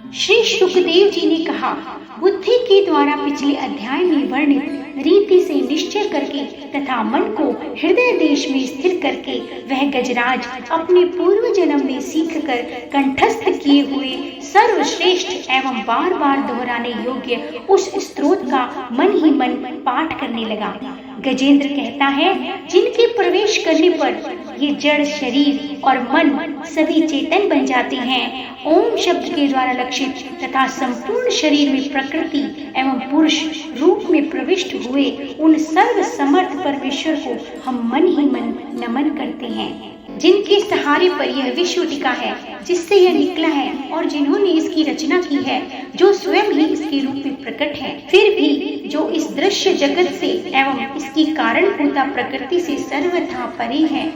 श्री सुखदेव जी ने कहा, बुद्धि के द्वारा पिछले अध्याय में वर्णित रीति से निश्चय करके तथा मन को हृदय देश में स्थिर करके वह गजराज अपने पूर्व जन्म में सीखकर कंठस्थ किए हुए सर्वश्रेष्ठ एवं बार बार दोहराने योग्य उस स्तोत्र का मन ही मन पाठ करने लगा। गजेंद्र कहता है, जिनके प्रवेश करने पर ये जड़ शरीर और मन सभी चेतन बन जाते हैं, ओम शब्द के द्वारा लक्षित तथा संपूर्ण शरीर में प्रकृति एवं पुरुष रूप में प्रविष्ट हुए उन सर्व समर्थ परमेश्वर को हम मन ही मन नमन करते हैं। जिनके सहारे पर यह विश्व टिका है, जिससे यह निकला है और जिन्होंने इसकी रचना की है, जो स्वयं ही इसके रूप में प्रकट है, फिर भी जो इस दृश्य जगत से एवं इसकी कारणभूता प्रकृति से सर्वथा परे है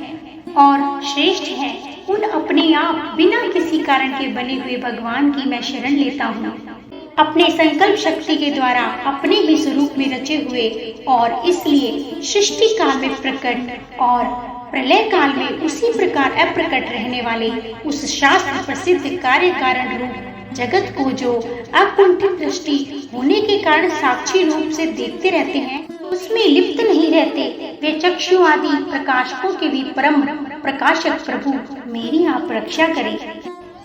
और श्रेष्ठ है, उन अपने आप बिना किसी कारण के बने हुए भगवान की मैं शरण लेता हूँ। अपने संकल्प शक्ति के द्वारा अपने ही स्वरूप में रचे हुए और इसलिए सृष्टि काल में प्रकट और प्रलय काल में उसी प्रकार अप्रकट रहने वाले उस शास्त्र प्रसिद्ध कार्य कारण रूप जगत को जो अकुंठित दृष्टि होने के कारण साक्षी रूप से देखते रहते हैं, उसमें लिप्त नहीं रहते, वे चक्षु आदि प्रकाशकों के भी परम प्रकाशक प्रभु मेरी आप रक्षा करें।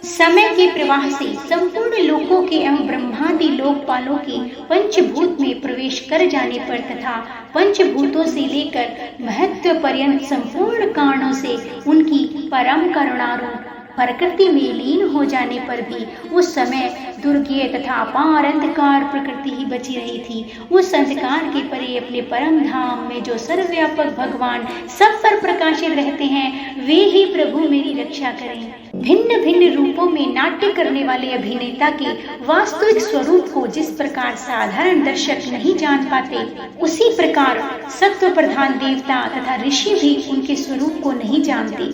समय के प्रवाह से संपूर्ण लोकों के एवं ब्रह्मादि लोकपालों के पंचभूत में प्रवेश कर जाने पर तथा पंचभूतों से लेकर महत्व पर्यंत संपूर्ण कारणों से उनकी परम करुणारूप प्रकृति में लीन हो जाने पर भी उस समय दुर्गेय तथा अपार अंधकार प्रकृति ही बची रही थी। उस अंधकार के परे अपने परम धाम में जो सर्वव्यापक भगवान सब पर प्रकाशित रहते हैं, वे ही प्रभु मेरी रक्षा करें। भिन्न भिन्न रूपों में नाट्य करने वाले अभिनेता के वास्तविक स्वरूप को जिस प्रकार साधारण दर्शक नहीं जान पाते, उसी प्रकार सत्व प्रधान देवता तथा ऋषि भी उनके स्वरूप को नहीं जानते।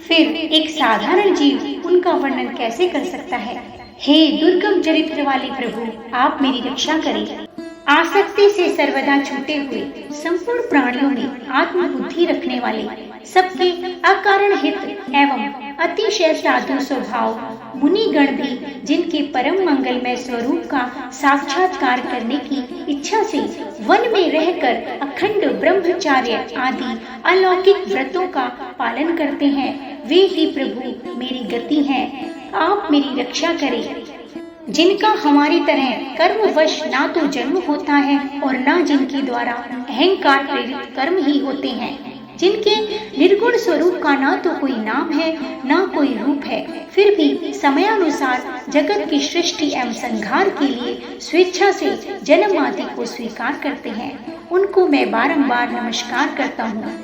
फिर एक साधारण जीव उनका वर्णन कैसे कर सकता है। हे दुर्गम चरित्र वाले प्रभु, आप मेरी रक्षा करें। आसक्ति से सर्वदा छूटे हुए संपूर्ण प्राणियों में आत्मबुद्धि रखने वाले, सबके अकारण हित एवं अतिशय साधु स्वभाव मुनिगण भी जिनके परम मंगलमय स्वरूप का साक्षात्कार करने की इच्छा से वन में रहकर अखंड ब्रह्मचार्य आदि अलौकिक व्रतों का पालन करते हैं, वे ही प्रभु मेरी गति हैं। आप मेरी रक्षा करें। जिनका हमारी तरह कर्मवश ना तो जन्म होता है और ना जिनके द्वारा अहंकार प्रेरित कर्म ही होते हैं, जिनके निर्गुण स्वरूप का ना तो कोई नाम है ना कोई रूप है, फिर भी समयानुसार जगत की सृष्टि एवं संहार के लिए स्वेच्छा से जन्म आदि को स्वीकार करते हैं, उनको मैं बारंबार नमस्कार करता हूँ।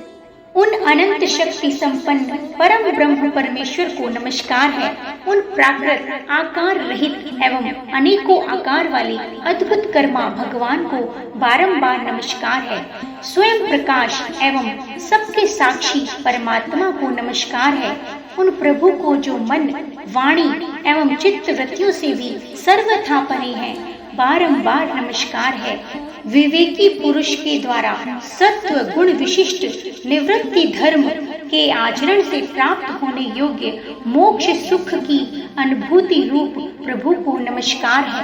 उन अनंत शक्ति संपन्न परम ब्रह्म परमेश्वर को नमस्कार है। उन प्राकृत आकार रहित एवं अनेकों आकार वाले अद्भुत कर्मा भगवान को बारंबार नमस्कार है। स्वयं प्रकाश एवं सबके साक्षी परमात्मा को नमस्कार है। उन प्रभु को जो मन, वाणी एवं चित्त वृत्तियों से भी सर्वथा परे है, बारंबार नमस्कार है। विवेकी पुरुष के द्वारा सत्व गुण विशिष्ट निवृत्ति धर्म के आचरण से प्राप्त होने योग्य मोक्ष सुख की अनुभूति रूप प्रभु को नमस्कार है।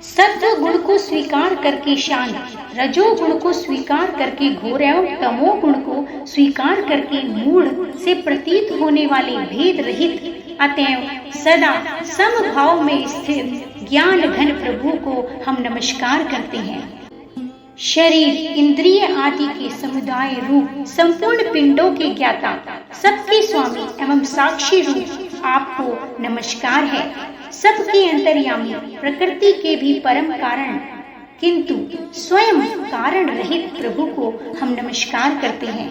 सत्व गुण को स्वीकार करके शांत, रजो गुण को स्वीकार करके घोर एवं तमो गुण को स्वीकार करके मूढ़ से प्रतीत होने वाले भेद रहित अतएव सदा समभाव में स्थिर ज्ञान घन प्रभु को हम नमस्कार करते हैं। शरीर इंद्रिय आदि के समुदाय रूप संपूर्ण पिंडों के ज्ञाता, सबके स्वामी एवं साक्षी रूप आपको नमस्कार है। सबके अंतर्यामी, प्रकृति के भी परम कारण किंतु स्वयं कारण रहित प्रभु को हम नमस्कार करते हैं।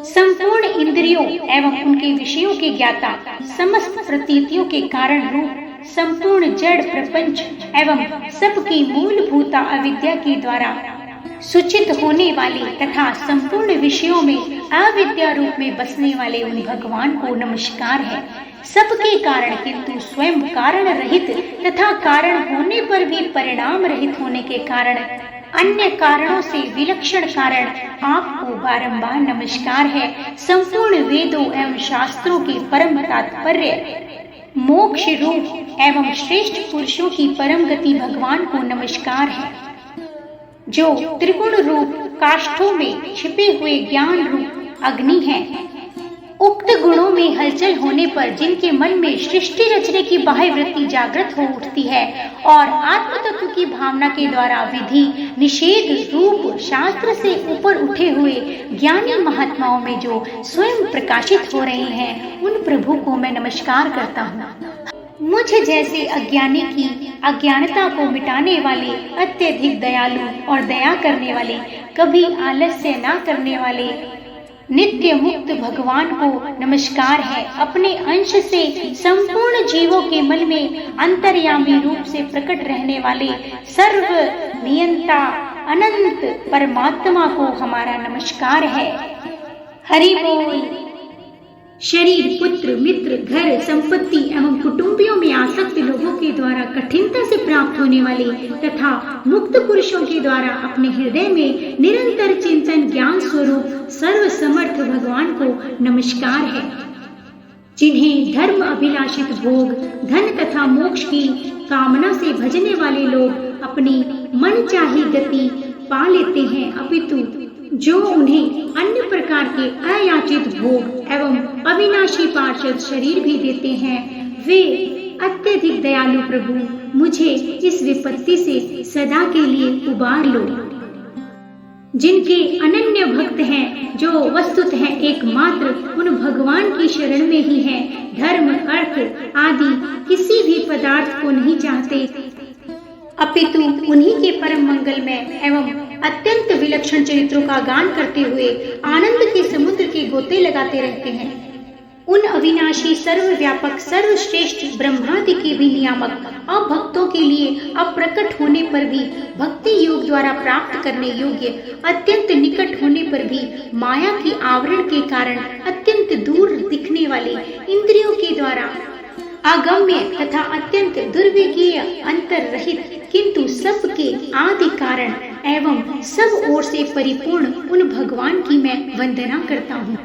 संपूर्ण इंद्रियों एवं उनके विषयों के ज्ञाता, समस्त प्रतीतियों के कारण रूप संपूर्ण जड़ प्रपंच एवं सबकी मूलभूता अविद्या के द्वारा सूचित होने वाले तथा संपूर्ण विषयों में अविद्या रूप में बसने वाले उन भगवान को नमस्कार है। सबके कारण किंतु स्वयं कारण रहित तथा कारण होने पर भी परिणाम रहित होने के कारण अन्य कारणों से विलक्षण कारण आपको बारंबार नमस्कार है। संपूर्ण वेदों एवं शास्त्रों के परम तात्पर्य मोक्ष रूप एवं श्रेष्ठ पुरुषों की परम गति भगवान को नमस्कार है, जो त्रिगुण रूप काष्ठों में छिपे हुए ज्ञान रूप अग्नि है। उक्त गुणों में हलचल होने पर जिनके मन में सृष्टि रचने की बाह्य वृत्ति जागृत हो उठती है और आत्म तत्व की भावना के द्वारा विधि निषेध रूप शास्त्र से ऊपर उठे हुए ज्ञानी महात्माओं में जो स्वयं प्रकाशित हो रहे हैं, उन प्रभु को मैं नमस्कार करता हूँ। मुझ जैसे अज्ञानी की अज्ञानता को मिटाने वाले, अत्यधिक दयालु और दया करने वाले, कभी आलस्य न करने वाले नित्य मुक्त भगवान को नमस्कार है। अपने अंश से संपूर्ण जीवों के मन में अंतर्यामी रूप से प्रकट रहने वाले सर्व नियंता अनंत परमात्मा को हमारा नमस्कार है। हरि बोल। शरीर, पुत्र, मित्र, घर, संपत्ति एवं कुटुंबियों में आसक्त लोगों के द्वारा कठिनता से प्राप्त होने वाले तथा मुक्त पुरुषों के द्वारा अपने हृदय में निरंतर चिंतन ज्ञान स्वरूप सर्व समर्थ भगवान को नमस्कार है। जिन्हें धर्म अभिलाषित भोग, धन तथा मोक्ष की कामना से भजने वाले लोग अपनी मनचाही गति पा लेते हैं, अपितु जो उन्हें अन्य प्रकार के अयाचित भोग एवं अविनाशी पार्षद शरीर भी देते हैं, वे अत्यधिक दयालु प्रभु मुझे इस विपत्ति से सदा के लिए उबार लो। जिनके अनन्य भक्त हैं, जो वस्तुतः एकमात्र उन भगवान की शरण में ही हैं, धर्म, अर्थ आदि किसी भी पदार्थ को नहीं चाहते, अपितु उन्हीं के परम मंगलमय एवं अत्यंत विलक्षण चरित्रों का गान करते हुए आनंद के समुद्र के गोते लगाते रहते हैं, उन अविनाशी, सर्वव्यापक, सर्वश्रेष्ठ ब्रह्मादि के भी नियामक अभक्तों के लिए अप्रकट होने पर भी भक्ति योग द्वारा प्राप्त करने योग्य, अत्यंत निकट होने पर भी माया के आवरण के कारण अत्यंत दूर दिखने वाले, इंद्रियों के द्वारा अगम्य तथा अत्यंत दुर्विज्ञेय, अंतर रहित किंतु सबके आदि कारण एवं सब ओर से परिपूर्ण उन भगवान की मैं वंदना करता हूँ।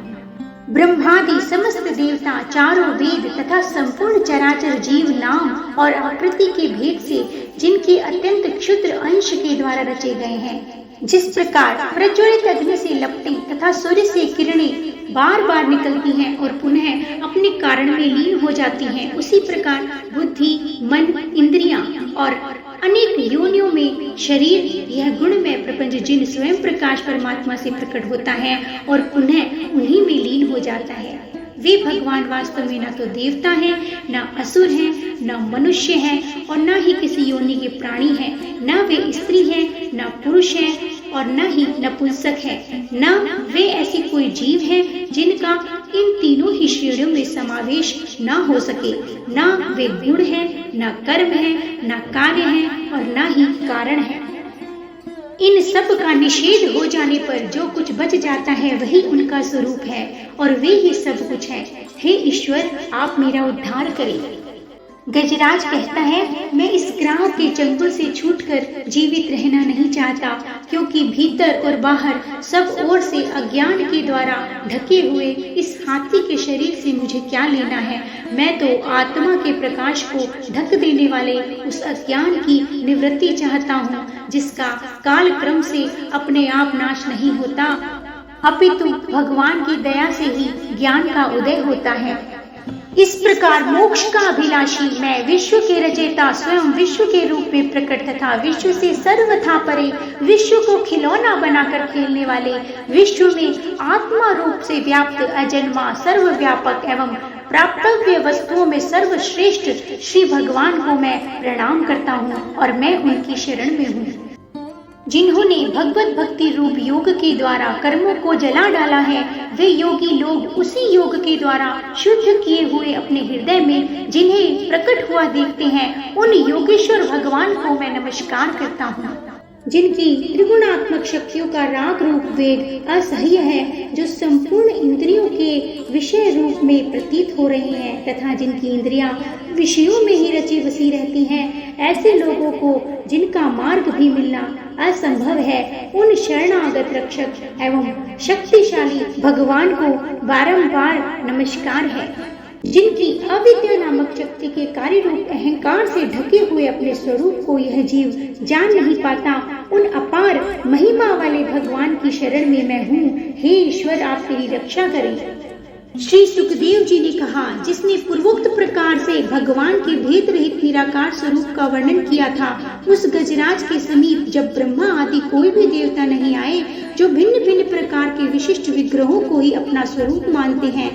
ब्रह्मादि समस्त देवता, चारों वेद तथा संपूर्ण चराचर जीव नाम और आकृति के भेद से जिनके अत्यंत क्षुद्र अंश के द्वारा रचे गए हैं, जिस प्रकार प्रज्वलित अग्नि से लपटी तथा सूर्य से किरणें बार बार निकलती हैं और पुनः अपने कारण में लीन हो जाती हैं, उसी प्रकार बुद्धि, मन, इंद्रियां और अनेक योनियों में शरीर, यह गुणमय प्रपंच जिन स्वयं प्रकाश परमात्मा से प्रकट होता है और पुनः उन्हीं में लीन हो जाता है, वे भगवान वास्तव में न तो देवता हैं, न असुर हैं, न मनुष्य हैं और न ही किसी योनि के प्राणी हैं, न वे स्त्री हैं, न पुरुष हैं और न ही नपुंसक है, न वे ऐसी कोई जीव है जिनका इन तीनों ही श्रेणियों में समावेश न हो सके, न वे गुण है, न कर्म है, न कार्य है और न ही कारण है। इन सब का निषेध हो जाने पर जो कुछ बच जाता है वही उनका स्वरूप है और वे ही सब कुछ है। हे ईश्वर, आप मेरा उद्धार करें। गजराज कहता है, मैं इस ग्राह के चंगुल से छूटकर जीवित रहना नहीं चाहता, क्योंकि भीतर और बाहर सब ओर से अज्ञान के द्वारा ढके हुए इस हाथी के शरीर से मुझे क्या लेना है। मैं तो आत्मा के प्रकाश को ढक देने वाले उस अज्ञान की निवृत्ति चाहता हूँ, जिसका काल क्रम से अपने आप नाश नहीं होता, अपितु भगवान की दया से ही ज्ञान का उदय होता है। इस प्रकार मोक्ष का अभिलाषी मैं, विश्व के रचयिता स्वयं विश्व के रूप में प्रकट तथा विश्व से सर्वथा परे, विश्व को खिलौना बनाकर खेलने वाले, विश्व में आत्मा रूप से व्याप्त अजन्मा, सर्वव्यापक एवं प्राप्तव्य वस्तुओं में सर्वश्रेष्ठ श्री भगवान को मैं प्रणाम करता हूँ और मैं उनकी शरण में हूँ। जिन्होंने भगवत भक्ति रूप योग के द्वारा कर्मों को जला डाला है, वे योगी लोग उसी योग के द्वारा शुद्ध किए हुए अपने हृदय में जिन्हें प्रकट हुआ देखते हैं, उन योगेश्वर भगवान को मैं नमस्कार करता हूँ। जिनकी त्रिगुणात्मक शक्तियों का राग रूप वेग असह्य है, जो संपूर्ण इंद्रियों के विषय रूप में प्रतीत हो रही हैं तथा जिनकी इंद्रियां विषयों में ही रची बसी रहती हैं, ऐसे लोगों को जिनका मार्ग भी मिलना असंभव है, उन शरणागत रक्षक एवं शक्तिशाली भगवान को बारंबार नमस्कार है। जिनकी अविद्या नामक शक्ति के कार्य रूप अहंकार से ढके हुए अपने स्वरूप को यह जीव जान नहीं पाता, उन अपार महिमा वाले भगवान की शरण में मैं हूँ। हे ईश्वर, आप मेरी रक्षा करें। श्री सुखदेव जी ने कहा, जिसने पूर्वोक्त प्रकार से भगवान के भेद रहित निराकार स्वरूप का वर्णन किया था, उस गजराज के समीप जब ब्रह्मा आदि कोई भी देवता नहीं आए, जो भिन्न भिन्न प्रकार के विशिष्ट विग्रहों को ही अपना स्वरूप मानते हैं,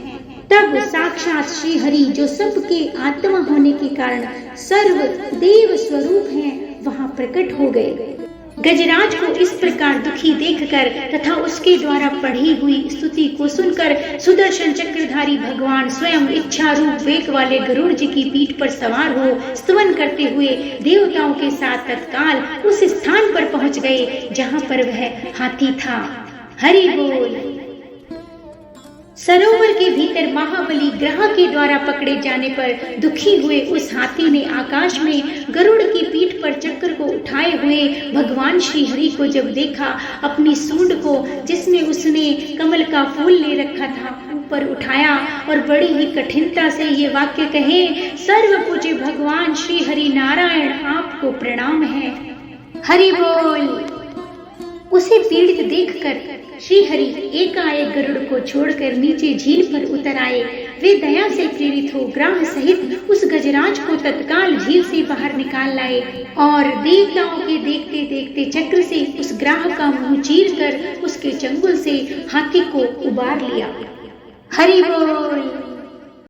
तब साक्षात श्री हरि, जो सबके आत्मा होने के कारण सर्व देव स्वरूप हैं, वहां प्रकट हो गए। गजराज को इस प्रकार दुखी देखकर तथा उसके द्वारा पढ़ी हुई स्तुति को सुनकर सुदर्शन चक्रधारी भगवान स्वयं इच्छा रूप वेग वाले गरुड़ जी की पीठ पर सवार हो स्तवन करते हुए देवताओं के साथ तत्काल उस स्थान पर पहुंच गए जहां पर वह हाथी था। हरि बोल। सरोवर के भीतर महाबली ग्रह के द्वारा पकड़े जाने पर दुखी हुए उस हाथी ने आकाश में गरुड़ की पीठ पर चक्र को उठाए हुए भगवान श्री हरि को जब देखा, अपनी सूंड को जिसमें उसने कमल का फूल ले रखा था ऊपर उठाया और बड़ी ही कठिनता से ये वाक्य कहे, सर्व पूज्य भगवान श्री हरि नारायण, आपको प्रणाम है। हरि बोल। उसे पीड़ित देखकर श्री हरि एकाएक गरुड़ को छोड़कर नीचे झील पर उतर आए। वे दया से प्रेरित हो ग्राह सहित उस गजराज को तत्काल झील से बाहर निकाल लाए और देवताओं के देखते देखते चक्र से उस ग्राह का मुंह चीर कर उसके चंगुल से हाथी को उबार लिया। हरि बोल।